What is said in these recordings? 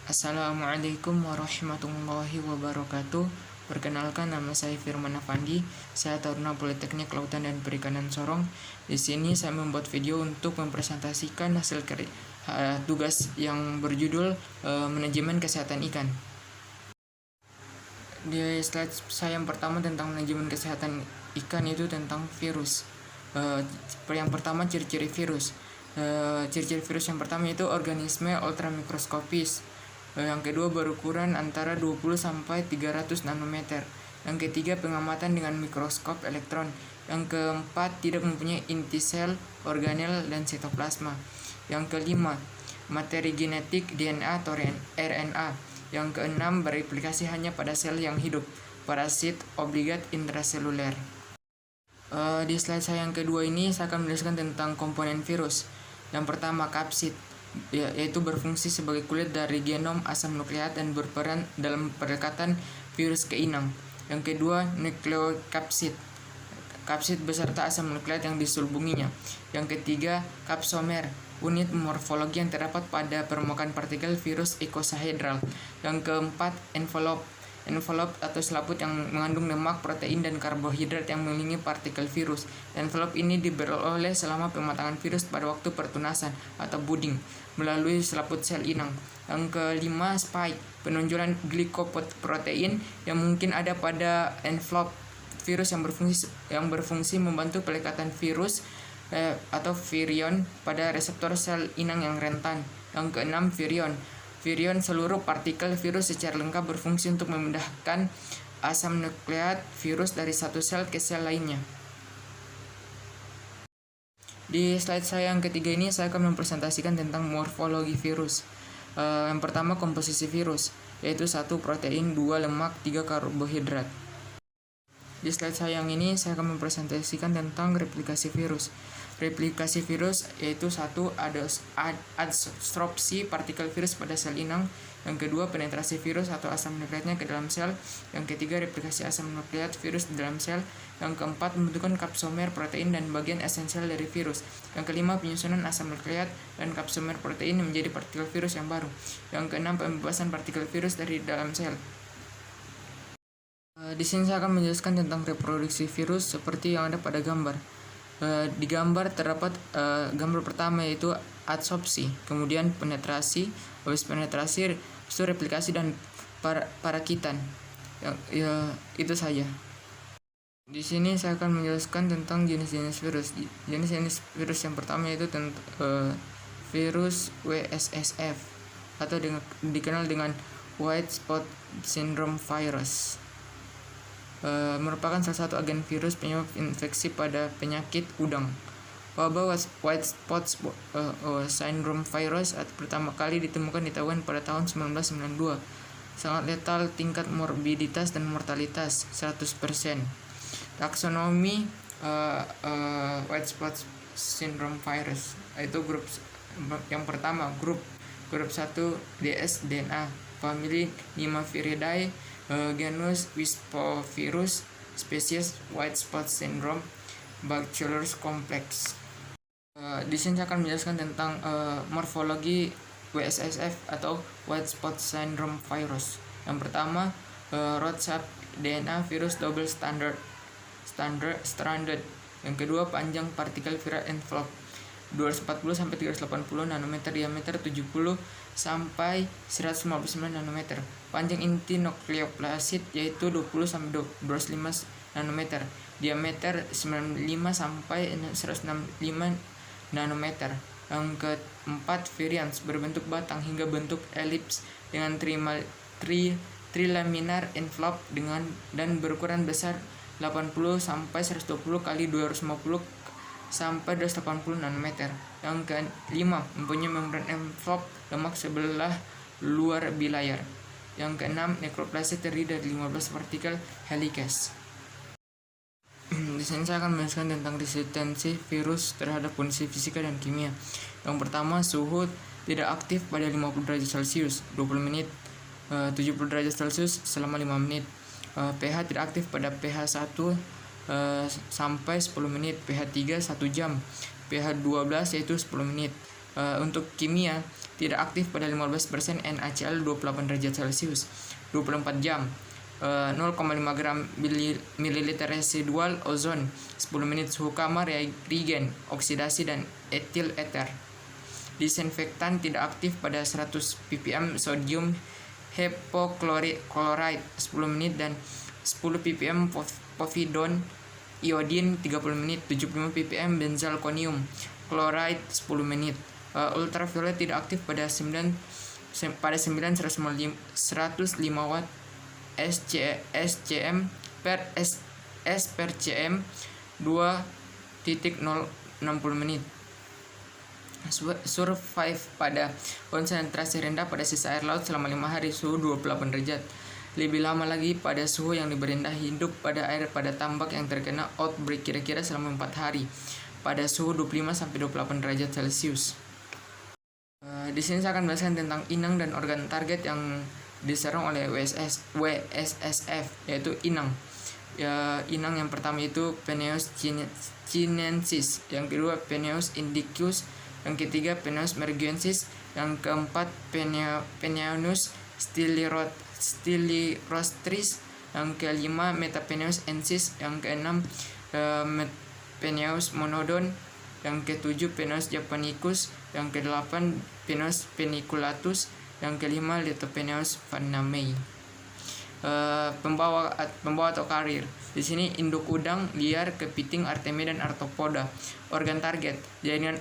Assalamualaikum warahmatullahi wabarakatuh. Perkenalkan, nama saya Firman Afandi. Saya Taruna Politeknik Kelautan dan Perikanan Sorong. Di sini saya membuat video untuk mempresentasikan hasil tugas yang berjudul manajemen kesehatan ikan. Di slide saya yang pertama tentang manajemen kesehatan ikan itu tentang virus. Yang pertama, ciri-ciri virus. Ciri-ciri virus yang pertama itu organisme ultramikroskopis. Yang kedua, berukuran antara 20 sampai 300 nanometer. Yang ketiga, pengamatan dengan mikroskop elektron. Yang keempat, tidak mempunyai inti sel, organel, dan sitoplasma. Yang kelima, materi genetik DNA atau RNA. Yang keenam, bereplikasi hanya pada sel yang hidup. Parasit obligat intraseluler. Di slide saya yang kedua ini saya akan menjelaskan tentang komponen virus. Yang pertama, kapsid, yaitu berfungsi sebagai kulit dari genom asam nukleat dan berperan dalam pendekatan virus ke inang. Yang kedua, nukleokapsid, kapsid beserta asam nukleat yang diselubunginya. Yang ketiga, kapsomer, unit morfologi yang terdapat pada permukaan partikel virus icosahedral. Yang keempat, envelope atau selaput yang mengandung lemak, protein, dan karbohidrat yang mengelilingi partikel virus. Envelope ini diperoleh selama pematangan virus pada waktu pertunasan atau budding melalui selaput sel inang. Yang kelima, spike, penonjolan glikoprotein yang mungkin ada pada envelope virus yang berfungsi membantu pelekatan virus atau virion pada reseptor sel inang yang rentan. Yang keenam, virion, seluruh partikel virus secara lengkap berfungsi untuk memindahkan asam nukleat virus dari satu sel ke sel lainnya. Di slide saya yang ketiga ini saya akan mempresentasikan tentang morfologi virus. Yang pertama, komposisi virus, yaitu 1 protein, 2 lemak, 3 karbohidrat. Di slide saya yang ini saya akan mempresentasikan tentang replikasi virus. Replikasi virus yaitu 1. Adsorpsi partikel virus pada sel inang. Yang kedua, penetrasi virus atau asam nukleatnya ke dalam sel. Yang ketiga, replikasi asam nukleat virus di dalam sel. Yang keempat, pembentukan kapsomer protein dan bagian esensial dari virus. Yang kelima, penyusunan asam nukleat dan kapsomer protein menjadi partikel virus yang baru. Yang keenam, pembebasan partikel virus dari dalam sel. Di sini saya akan menjelaskan tentang reproduksi virus seperti yang ada pada gambar. Di gambar terdapat gambar pertama yaitu adsorpsi, kemudian penetrasi, habis penetrasi itu replikasi dan parakitan. Itu saja. Di sini saya akan menjelaskan tentang jenis-jenis virus. Jenis-jenis virus yang pertama yaitu virus WSSF atau dikenal dengan white spot syndrome virus. Merupakan salah satu agen virus penyebab infeksi pada penyakit udang. Wabah white spot syndrome virus pertama kali ditemukan di Taiwan pada tahun 1992. Sangat letal, tingkat morbiditas dan mortalitas 100%. Taksonomi white spot syndrome virus itu grup yang pertama, grup 1 DS DNA, famili Nemaphiridae, genus Wispovirus, spesies white spot syndrome, Bacillus complex. Di sini saya akan menjelaskan tentang morfologi WSSF atau white spot syndrome virus. Yang pertama, rod shape DNA virus double stranded. Yang kedua, panjang partikel viral envelope 240 sampai 380 nanometer, diameter 70 sampai 159 nanometer. Panjang inti nukleoplasid yaitu 20 sampai 25 nanometer, diameter 95 sampai 165 nanometer. Yang keempat, virions, berbentuk batang hingga bentuk elips dengan trilaminar envelope dan berukuran besar 80 sampai 120 kali 250 sampai 280 nanometer. Yang kelima, mempunyai membran envelope lemak sebelah luar bilayar. Yang keenam, nekroplasid terdiri dari 15 partikel helicase. Di sini saya akan menjelaskan tentang resistensi virus terhadap kondisi fisika dan kimia. Yang pertama, suhu tidak aktif pada 50 derajat Celcius 20 menit, 70 derajat Celcius selama 5 menit. pH tidak aktif pada pH 1 sampai 10 menit, pH 3 1 jam, pH 12 yaitu 10 menit. Untuk kimia, tidak aktif pada 15% NaCl 28 derajat Celcius 24 jam. 0,5 gram mililiter residual ozon 10 menit suhu kamar reagen oksidasi dan etil ether. Disinfektan tidak aktif pada 100 ppm sodium hypochlorite 10 menit dan 10 ppm povidone iodin 30 menit, 75 ppm benzalkonium chloride 10 menit. Ultraviolet tidak aktif pada 9 105 watt SCM per cm 2.060 menit. Survive pada konsentrasi rendah pada sisa air laut selama 5 hari suhu 28 derajat. Lebih lama lagi pada suhu yang lebih rendah, hidup pada air pada tambak yang terkena outbreak kira-kira selama 4 hari pada suhu 25-28 derajat Celcius. Di sini saya akan menjelaskan tentang inang dan organ target yang diserang oleh WSSF, yaitu inang. Inang yang pertama itu Penaeus chinensis, yang kedua Penaeus indicus, yang ketiga Penaeus merguensis, yang keempat Penaeus stylirostris, yang kelima Metapenaeus ensis, yang keenam Penaeus monodon, yang ketujuh Penaeus japonicus, yang kedelapan Penaeus peniculatus, yang kelima Lithopenaeus vannamei. Pembawa atau karir. Di sini induk udang, liar, kepiting, artemia dan arthropoda. Organ target, jaringan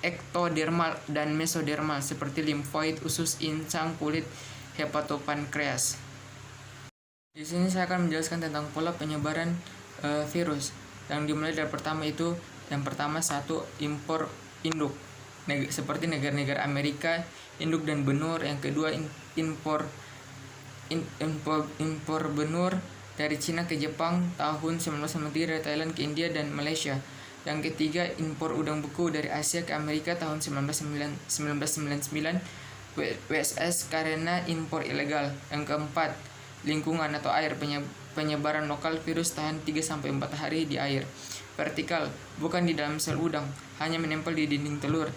ektodermal dan mesodermal seperti limfoid, usus, insang, kulit, hepatopankreas. Di sini saya akan menjelaskan tentang pola penyebaran virus. Yang dimulai dari pertama itu, yang pertama satu impor induk, seperti negara-negara Amerika, induk dan benur. Yang kedua impor benur dari Cina ke Jepang tahun 1993, dari Thailand ke India dan Malaysia. Yang ketiga impor udang beku dari Asia ke Amerika tahun 1999 WSS karena impor ilegal. Yang keempat lingkungan atau air, penyebaran lokal virus tahan 3-4 hari di air. Vertikal, bukan di dalam sel udang, hanya menempel di dinding telur.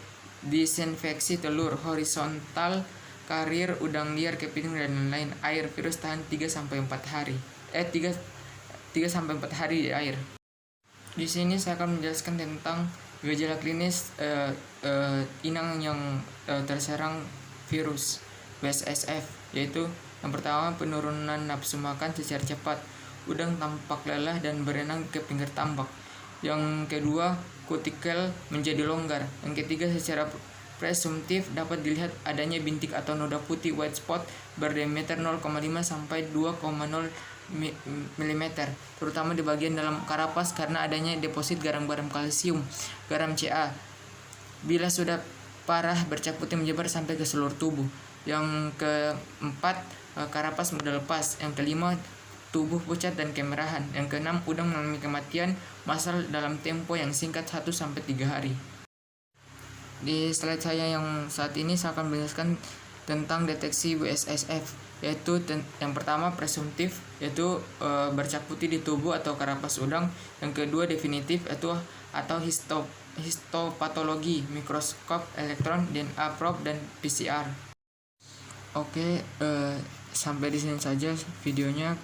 Disinfeksi telur. Horizontal, karir, udang liar, kepiting dan lain-lain. Air, virus tahan 3-4 hari. 3-4 hari di air. Di sini saya akan menjelaskan tentang gejala klinis inang yang terserang virus WSSF, yaitu yang pertama penurunan nafsu makan secara cepat. Udang tampak lelah dan berenang ke pinggir tambak. Yang kedua, kutikel menjadi longgar. Yang ketiga, secara presumtif dapat dilihat adanya bintik atau noda putih white spot berdiameter 0,5 sampai 2,0 mm, terutama di bagian dalam karapas karena adanya deposit garam-garam kalsium, garam Ca. Bila sudah parah, bercak putih menyebar sampai ke seluruh tubuh. Yang keempat, karapas mudah lepas. Yang kelima, tubuh pucat dan kemerahan. Yang keenam, udang mengalami kematian massal dalam tempo yang singkat 1-3 hari. Di slide saya yang saat ini saya akan menjelaskan tentang deteksi WSSF, yaitu yang pertama presumtif, yaitu bercak putih di tubuh atau karapas udang. Yang kedua definitif, yaitu atau histopatologi, mikroskop elektron, DNA probe dan PCR. Oke, sampai di sini saja videonya.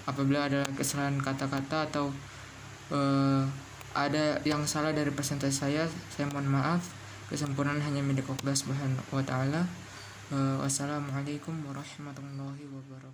Apabila ada kesalahan kata-kata atau ada yang salah dari presentasi saya mohon maaf. Kesempurnaan hanya milik Allah Subhanahu wa ta'ala. Wassalamualaikum warahmatullahi wabarakatuh.